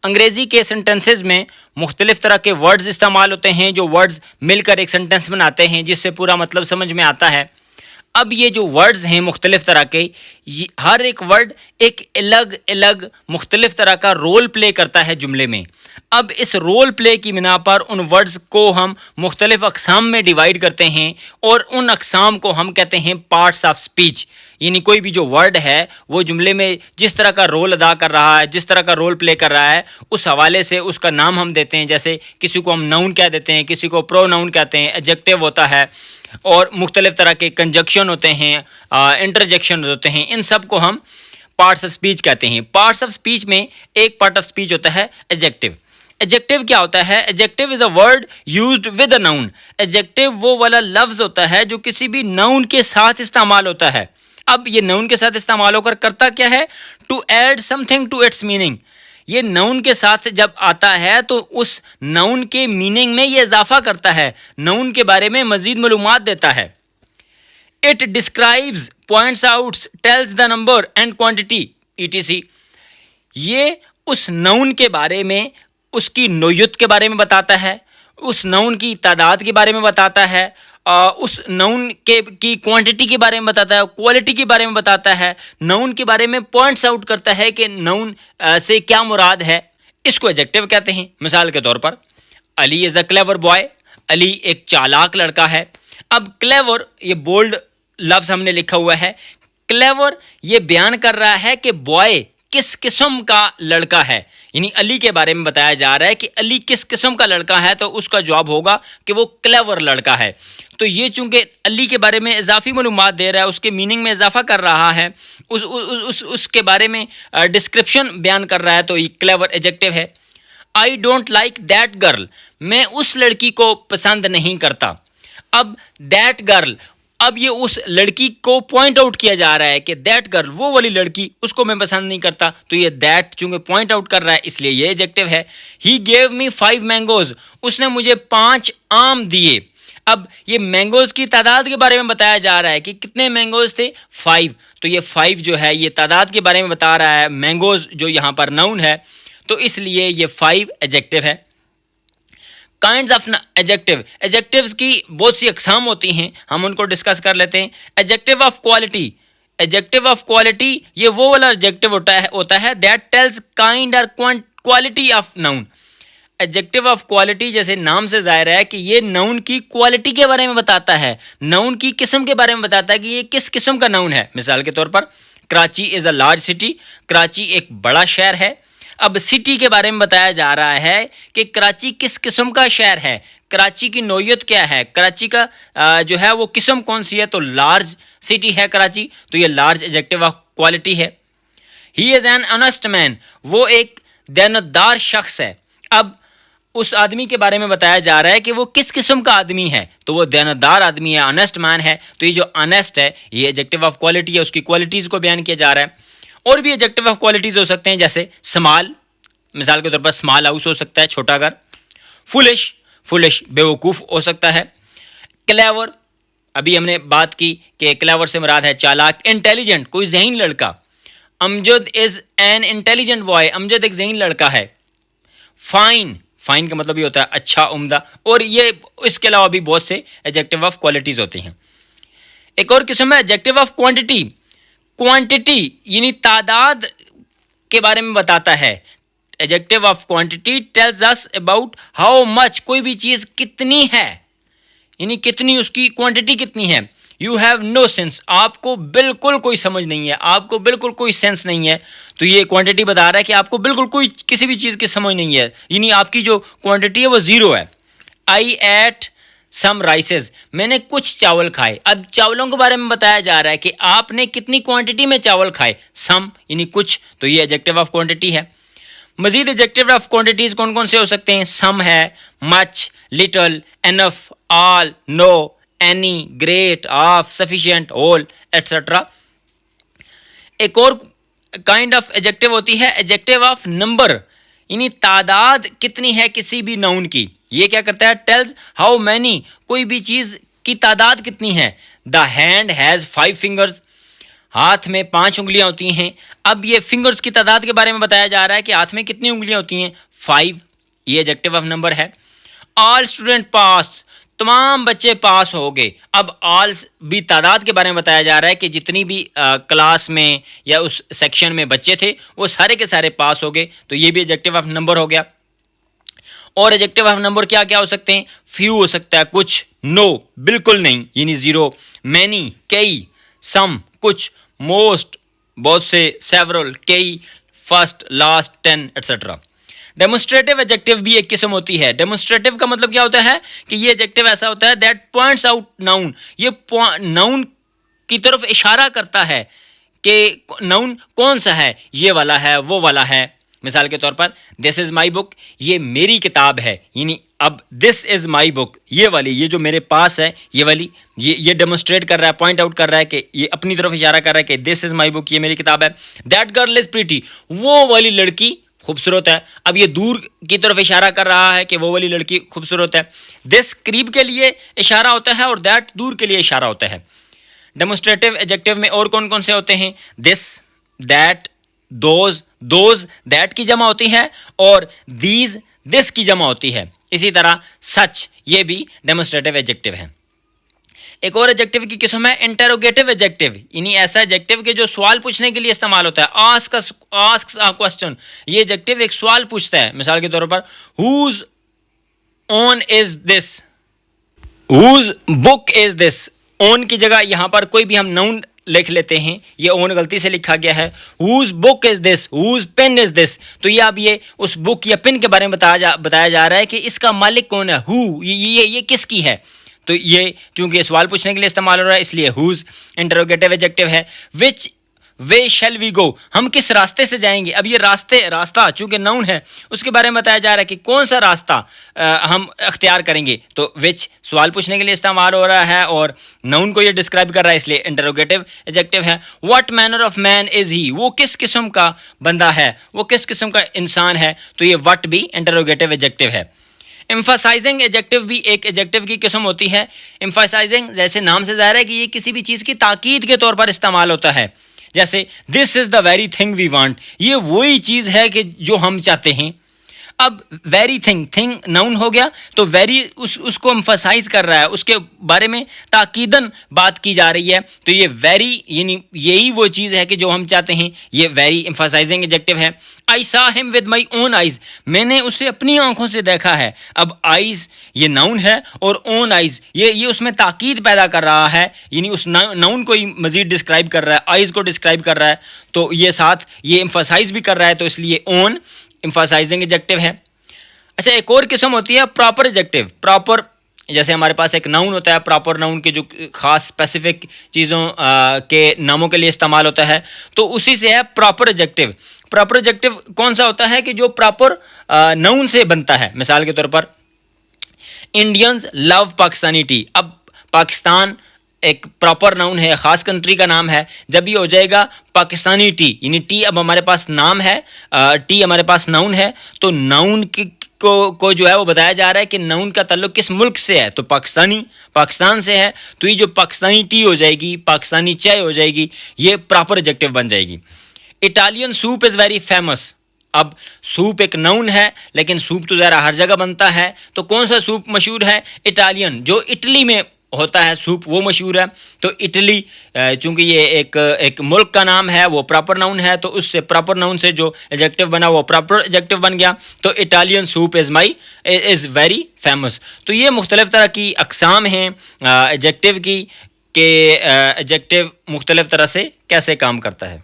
अंग्रेजी के सेंटेंसेस में मुख्तलिफ तरह के वर्ड्स इस्तेमाल होते हैं जो वर्ड्स मिलकर एक सेंटेंस बनाते हैं जिससे पूरा मतलब समझ में आता है। अब ये जो वर्ड्स हैं मुख्तलिफ तरह के, हर एक वर्ड एक अलग अलग मुख्तलिफ तरह का रोल प्ले करता है जुमले में। अब इस रोल प्ले की बिना पर उन वर्ड्स को हम मुख्तलिफ अक़साम में डिवाइड करते हैं और उन अक़साम को हम कहते हैं पार्ट्स ऑफ स्पीच। यानी कोई भी जो वर्ड है वो जुमले में जिस तरह का रोल अदा कर रहा है, जिस तरह का रोल प्ले कर रहा है, उस हवाले से उसका नाम हम देते हैं। जैसे किसी को हम नाउन कह देते हैं, किसी को प्रोनाउन कहते हैं, एडजेक्टिव होता है और मुख्तलिफ तरह के कंजक्शन होते हैं, इंटरजेक्शन होते हैं। इन सब को हम पार्ट्स ऑफ स्पीच कहते हैं। पार्ट्स ऑफ स्पीच में एक पार्ट ऑफ स्पीच होता है एडजेक्टिव। एडजेक्टिव क्या होता है? Adjective is a word used with a noun. Adjective वो वाला लफ्ज होता है जो किसी भी नाउन के साथ इस्तेमाल होता है। अब ये नाउन के साथ इस्तेमाल होकर करता क्या है? To add something to its meaning. ये नाउन के साथ जब आता है तो उस नाउन के मीनिंग में ये इजाफा करता है, नाउन के बारे में मजीद मालूमात देता है। It describes, points out, tells the number and quantity etc। ये उस नाउन के बारे में, उसकी नोयत के बारे में बताता है, उस नाउन की तादाद के बारे में बताता है, उस नाउन की क्वांटिटी के बारे में बताता है, क्वालिटी के बारे में बताता है, नाउन के बारे में पॉइंट्स आउट करता है कि नाउन से क्या मुराद है। इसको एडजेक्टिव कहते हैं। मिसाल के तौर पर Ali is a clever boy. Ali एक चालाक लड़का है। अब क्लेवर, ये बोल्ड लफ्ज़ हमने लिखा हुआ है। क्लेवर ये बयान कर रहा है कि बॉय किस किस्म का लड़का है, यानी अली के बारे में बताया जा रहा है कि अली किस किस्म का लड़का है, तो उसका जवाब होगा कि वो क्लेवर लड़का है। तो ये चूंकि अली के बारे में इजाफी मालूमात दे रहा है, उसके मीनिंग में इजाफा कर रहा है, उसके बारे में डिस्क्रिप्शन बयान कर रहा है, तो ये क्लेवर एडजेक्टिव है। I don't like that girl. मैं उस लड़की को पसंद नहीं करता। अब दैट गर्ल, अब ये उस लड़की को पॉइंट आउट किया जा रहा है कि दैट गर्ल, वो वाली लड़की, उसको मैं पसंद नहीं करता। तो ये दैट चूंकि पॉइंट आउट कर रहा है इसलिए ये एडजेक्टिव है। He gave me 5 mangoes. उसने मुझे 5 आम दिए। अब ये मैंगोज की तादाद के बारे में बताया जा रहा है कि कितने मैंगोज थे, 5। तो ये 5 जो है ये तादाद के बारे में बता रहा है। मैंगोज जो यहाँ पर नाउन है तो इसलिए ये 5 एडजेक्टिव है। काइंड्स ऑफ एडजेक्टिव, एडजेक्टिव्स की बहुत सी अकसाम होती हैं, हम उनको डिस्कस कर लेते हैं। Adjective of quality, adjective of quality ये वो वाला एडजेक्टिव होता है दैट टेल्स काइंड और quality of noun. Adjective of quality जैसे नाम से जाहिर है कि ये नाउन की क्वालिटी के बारे में बताता है, नाउन की किस्म के बारे में बताता है कि ये किस किस्म का नाउन है। मिसाल के तौर पर Karachi is a large city. Karachi एक बड़ा शहर है। अब सिटी के बारे में बताया जा रहा है कि कराची किस किस्म का शहर है, कराची की नौयत क्या है, कराची का जो है वो किस्म कौन सी है, तो लार्ज सिटी है कराची, तो ये लार्ज एडजेक्टिव ऑफ क्वालिटी है। He is an honest man, वो एक दयानतदार शख्स है। अब उस आदमी के बारे में बताया जा रहा है कि वो किस किस्म का आदमी है, तो वो दयानतदार आदमी है, ऑनेस्ट मैन है। तो ये जो ऑनेस्ट है ये एडजेक्टिव ऑफ क्वालिटी है, उसकी क्वालिटीज़ को बयान किया जा रहा है। और भी एडजेक्टिव ऑफ क्वालिटीज़ हो सकते हैं जैसे स्मॉल, मिसाल के तौर पर स्मॉल हाउस हो सकता है, छोटा घर। फुलिश, फुलिश बेवकूफ़ हो सकता है। क्लेवर, अभी हमने बात की कि क्लेवर से मुराद है चालाक। इंटेलिजेंट, कोई ज़हीन लड़का। Amjad is an intelligent boy, Amjad एक ज़हीन लड़का है। फाइन, फाइन का मतलब ये होता है अच्छा, उम्दा। और ये इसके अलावा भी बहुत से एडजेक्टिव ऑफ क्वालिटीज़ होते हैं। एक और किस्म है एडजेक्टिव ऑफ क्वांटिटी। क्वांटिटी यानी तादाद के बारे में बताता है। Adjective of quantity tells us about how much, कोई भी चीज़ कितनी है, यानी कितनी, उसकी क्वांटिटी कितनी है। यू हैव नो सेंस, आपको बिल्कुल कोई समझ नहीं है, आपको बिल्कुल कोई सेंस नहीं है। तो ये क्वांटिटी बता रहा है कि आपको बिल्कुल कोई किसी भी चीज़ की समझ नहीं है, यानी आपकी जो क्वांटिटी है वो ज़ीरो है। आई एट सम राइसेस, मैंने कुछ चावल खाए। अब चावलों के बारे में बताया जा रहा है कि आपने कितनी क्वांटिटी में चावल खाए, सम यानी कुछ, तो ये एडजेक्टिव ऑफ क्वांटिटी है। मजीद एडजेक्टिव ऑफ क्वांटिटीज़ कौन कौन से हो सकते हैं? सम है, much, little, enough, all, no, any, great, of, sufficient, whole etcetera. एक और काइंड ऑफ एडजेक्टिव होती है एडजेक्टिव ऑफ नंबर, यानी तादाद कितनी है किसी भी नाउन की। ये क्या करता है? टेल्स हाउ मैनी, कोई भी चीज़ की तादाद कितनी है। द हैंड हैज़ 5 फिंगर्स, हाथ में 5 उंगलियां होती हैं। अब ये फिंगर्स की तादाद के बारे में बताया जा रहा है कि हाथ में कितनी उंगलियां होती हैं, 5। ये एडजेक्टिव ऑफ नंबर है। ऑल स्टूडेंट पास, तमाम बच्चे पास हो गए। अब ऑल भी तादाद के बारे में बताया जा रहा है कि जितनी भी क्लास में या उस सेक्शन में बच्चे थे वो सारे के सारे पास हो गए, तो ये भी एडजेक्टिव ऑफ नंबर हो गया। और एडजेक्टिव ऑफ नंबर क्या क्या हो सकते हैं, फ्यू हो सकता है, कुछ, नो बिल्कुल नहीं यानी जीरो, मैनी कई, सम कुछ, मोस्ट बहुत से, सेवरल कई, first last 10 etcetera. Demonstrative adjective भी एक किस्म होती है। डेमोन्स्ट्रेटिव का मतलब क्या होता है कि ये एडजेक्टिव ऐसा होता है दैट पॉइंट्स आउट नाउन, ये नाउन की तरफ इशारा करता है कि नाउन कौन सा है, ये वाला है, वो वाला है। मिसाल के तौर पर दिस इज़ माई बुक, ये मेरी किताब है, यानी अब दिस इज़ माई बुक, ये वाली, ये जो मेरे पास है, ये वाली, ये डेमोन्स्ट्रेट कर रहा है, पॉइंट आउट कर रहा है कि ये अपनी तरफ इशारा कर रहा है कि दिस इज़ माई बुक, ये मेरी किताब है। दैट गर्ल इज़ प्रीटी, वो वाली लड़की खूबसूरत है। अब ये दूर की तरफ इशारा कर रहा है कि वो वाली लड़की खूबसूरत है। दिस करीब के लिए इशारा होता है और दैट दूर के लिए इशारा होता है। डेमोन्स्ट्रेटिव एडजेक्टिव में और कौन कौन से होते हैं, दिस, दैट, दोज दैट की जमा होती है और दीज दिस की जमा होती है। इसी तरह सच, ये भी डेमोन्स्ट्रेटिव एडजेक्टिव है। एक और एडजेक्टिव की किस्म है इंटरोगेटिव एडजेक्टिव, यानी ऐसा एडजेक्टिव के जो सवाल पूछने के लिए इस्तेमाल होता है। आस्क अ क्वेश्चन, ये एडजेक्टिव एक सवाल पूछता है। मिसाल के तौर पर whose own is this, whose book is this. Own की जगह यहां पर कोई भी हम नाउन लिख लेते हैं, ये ओन गलती से लिखा गया है। Whose book is this, whose pen is this, तो ये अब ये उस बुक या पेन के बारे में बताया जा रहा है कि इसका मालिक कौन है, हु, ये किसकी है। तो ये चूंकि सवाल पूछने के लिए इस्तेमाल हो रहा है इसलिए हुज इंटरोगेटिव एडजेक्टिव है। विच वे शैल वी गो, हम किस रास्ते से जाएंगे। अब ये रास्ता चूंकि नाउन है उसके बारे में बताया जा रहा है कि कौन सा रास्ता हम अख्तियार करेंगे। तो विच सवाल पूछने के लिए इस्तेमाल हो रहा है और नाउन को ये डिस्क्राइब कर रहा है इसलिए इंटरोगेटिव एडजेक्टिव है। What manner of man is he, वो किस किस्म का बंदा है, वो किस किस्म का इंसान है, तो ये व्हाट भी इंटरोगेटिव एडजेक्टिव है। एम्फसाइजिंग एडजेक्टिव भी एक एडजेक्टिव की किस्म होती है। एम्फसाइजिंग जैसे नाम से ज़ाहिर है कि ये किसी भी चीज़ की ताकीद के तौर पर इस्तेमाल होता है। जैसे this is the very thing we want, ये वही चीज़ है कि जो हम चाहते हैं। अब वेरी थिंग नाउन हो गया तो वेरी उसको एम्फसाइज कर रहा है, उसके बारे में ताकीदन बात की जा रही है। तो ये वेरी यानी यही वो चीज़ है कि जो हम चाहते हैं, ये वेरी एम्फसाइजिंग एडजेक्टिव है। I saw him with my own eyes, मैंने उसे अपनी आंखों से देखा है। अब आइज़ ये नाउन है और ओन आइज़ ये उसमें ताकीद पैदा कर रहा है, यानी उस नाउन को ही मज़ीद डिस्क्राइब कर रहा है, आइज़ को डिस्क्राइब कर रहा है। तो ये साथ ये एम्फसाइज भी कर रहा है, तो इसलिए ओन एम्फसाइजिंग एडजेक्टिव है। अच्छा, एक और किस्म होती है प्रॉपर एडजेक्टिव। प्रॉपर जैसे हमारे पास एक नाउन होता है, प्रॉपर नाउन के जो खास स्पेसिफिक चीज़ों के नामों के लिए इस्तेमाल होता है, तो उसी से है प्रॉपर एडजेक्टिव। प्रॉपर एडजेक्टिव कौन सा होता है कि जो प्रॉपर नाउन से बनता है। मिसाल के तौर पर इंडियंस लव पाकिस्तानी टी। अब पाकिस्तान एक प्रॉपर नाउन है, ख़ास कंट्री का नाम है। जब ये हो जाएगा पाकिस्तानी टी, यानी टी अब हमारे पास नाम है, टी हमारे पास नाउन है, तो नाउन को जो है वो बताया जा रहा है कि नाउन का ताल्लुक किस मुल्क से है, तो पाकिस्तान से है। तो ये जो पाकिस्तानी टी हो जाएगी, पाकिस्तानी चाय हो जाएगी, ये प्रॉपर एडजेक्टिव बन जाएगी। Italian soup is very famous. अब सूप एक नाउन है लेकिन सूप तो ज़रा हर जगह बनता है, तो कौन सा सूप मशहूर है, इटालियन, जो इटली में होता है सूप वो मशहूर है। तो इटली चूंकि ये एक मुल्क का नाम है, वो प्रॉपर नाउन है, तो उससे प्रॉपर नाउन से जो एडजेक्टिव बना वो प्रॉपर एडजेक्टिव बन गया। तो Italian soup is very famous. तो ये मुख्तलिफ तरह की अक़साम हैं एडजेक्टिव की, कि एडजेक्टिव मुख्तलिफ तरह से कैसे काम करता है।